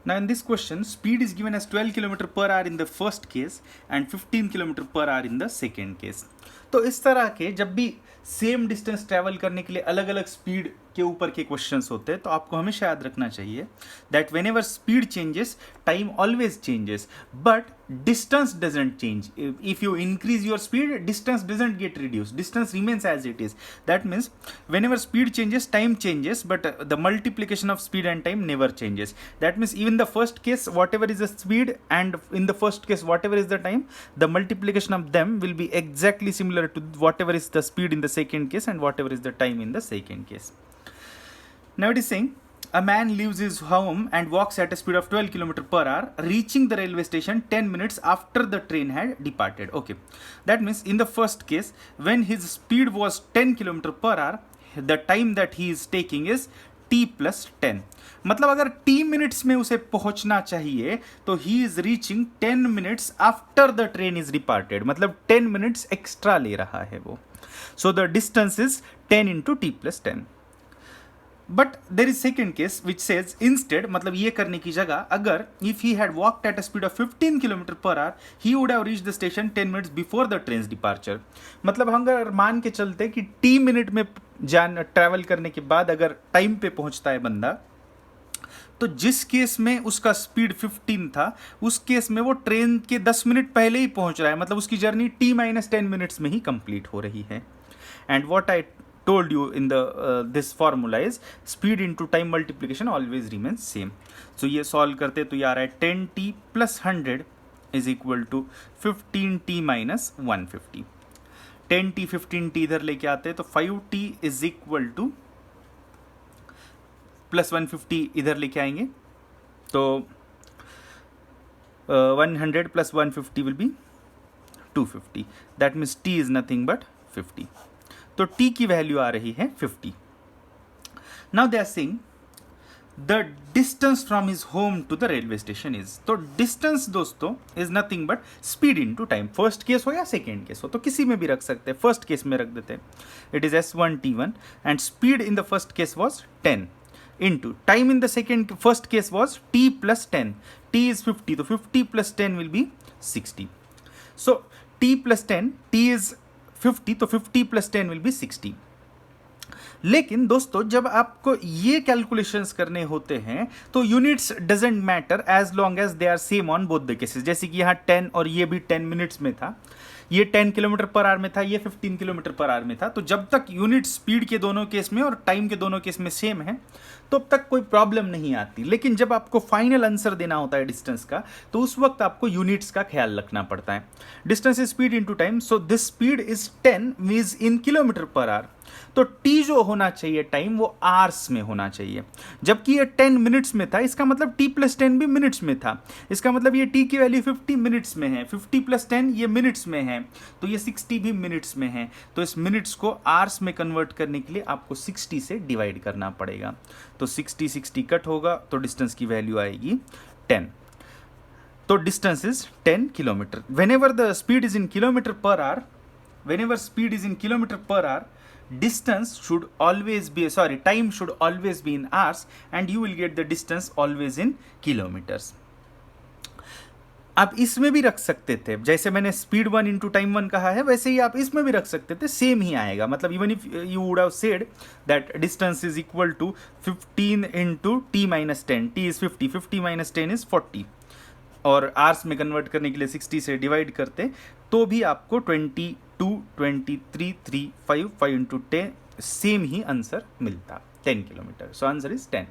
Now in this question, speed is given as 12 km per hour in the first case and 15 km per hour in the second case. तो इस तरह के जब भी same distance travel करने के लिए अलग अलग स्पीड के ऊपर के क्वेश्चंस होते हैं तो आपको हमेशा याद रखना चाहिए that whenever speed changes time always changes but distance doesn't change. If you increase your speed distance doesn't get reduce, distance remains as it is. That means whenever speed changes time changes but the multiplication of speed and time never changes. That means even the first case whatever is the speed and in the first case whatever is the time, the multiplication of them will be exactly similar to whatever is the speed in the second case and whatever is the time in the second case. Now it is saying a man leaves his home and walks at a speed of 12 km per hour, reaching the railway station 10 minutes after the train had departed. Okay, that means in the first case when his speed was 10 km per hour, the time that he is taking is t plus 10. मतलब अगर t minutes में उसे पहुंचना चाहिए तो he is reaching 10 minutes after the train is departed, मतलब 10 minutes extra ले रहा है वो. So the distance is 10 into T plus 10. But there is second case which says instead, मतलब ये करने की जगह अगर if he had walked at a speed of 15 km per hour he would have reach the station 10 minutes before the train departure. मतलब हम अगर मान के चलते कि टी मिनट में ट्रैवल करने के बाद अगर टाइम पे पहुंचता है बंदा, तो जिस केस में उसका स्पीड 15 था उस केस में वो ट्रेन के 10 मिनट पहले ही पहुंच रहा है, मतलब उसकी जर्नी t - 10 मिनट्स में ही कंप्लीट हो रही है. And what I told you in the this formula is speed into time multiplication always remains same. So ये solve करते तो ये आ रहा है 10t plus 100 is equal to 15t minus 150. 10t 15t इधर लेके आते हैं तो 5t is equal to plus 150 इधर लेके आएंगे तो 100 plus 150 will be 250. That means t is nothing but 50. तो t की वैल्यू आ रही है 50. Now they are saying the distance from his home to the railway station is. तो डिस्टेंस दोस्तों is nothing but speed into time. First case हो या second case हो तो किसी में भी रख सकते हैं, फर्स्ट केस में रख देते हैं. It is s1t1 and speed in the first case was 10 into time in the second first case was t plus 10. t is 50, so 50 plus 10 will be 60. So t plus 10, t is 50, तो 50 plus 10 will be 60. लेकिन दोस्तों जब आपको ये calculations करने होते हैं तो units doesn't matter as long as they are same on both the cases. जैसे कि यहाँ 10 और ये भी 10 मिनट्स में था, ये 10 किलोमीटर पर आवर में था, ये 15 किलोमीटर पर आवर में था. तो जब तक यूनिट स्पीड के दोनों केस में और टाइम के दोनों केस में सेम है तो अब तक कोई प्रॉब्लम नहीं आती. लेकिन जब आपको फाइनल आंसर देना होता है डिस्टेंस का तो उस वक्त आपको यूनिट्स का ख्याल रखना पड़ता है. Distance is speed into time, so this speed is 10 मीज इन किलोमीटर पर आवर. तो t जो होना चाहिए टाइम वो आवर्स में होना चाहिए, जबकि ये 10 मिनट्स में था. इसका मतलब t प्लस 10 भी मिनट्स में था. इसका मतलब ये t की वैल्यू 50 मिनट्स में है, 50 प्लस 10 ये मिनट्स में है, तो ये 60 भी मिनट्स में है. तो इस मिनट्स को आवर्स में कन्वर्ट करने के लिए आपको 60 से डिवाइड करना पड़ेगा. तो 60 कट होगा तो डिस्टेंस की वैल्यू आएगी 10. तो distance is 10 kilometre. Whenever the speed is in kilometre per hour, whenever speed is in kilometer per hour, distance should always be, sorry, time should always be in hours and you will get the distance always in kilometers. आप इसमें भी रख सकते थे, जैसे मैंने speed 1 into time 1 कहा है वैसे ही आप इसमें भी रख सकते थे, सेम ही आएगा. मतलब even if you would have said that distance is equal to 15 into t minus 10, t is 50, 50 minus 10 is 40, और आवर्स में कन्वर्ट करने के लिए 60 से डिवाइड करते तो भी आपको 22, 23, 3, 5 इंटू 10 सेम ही आंसर मिलता, 10 किलोमीटर. So answer is 10.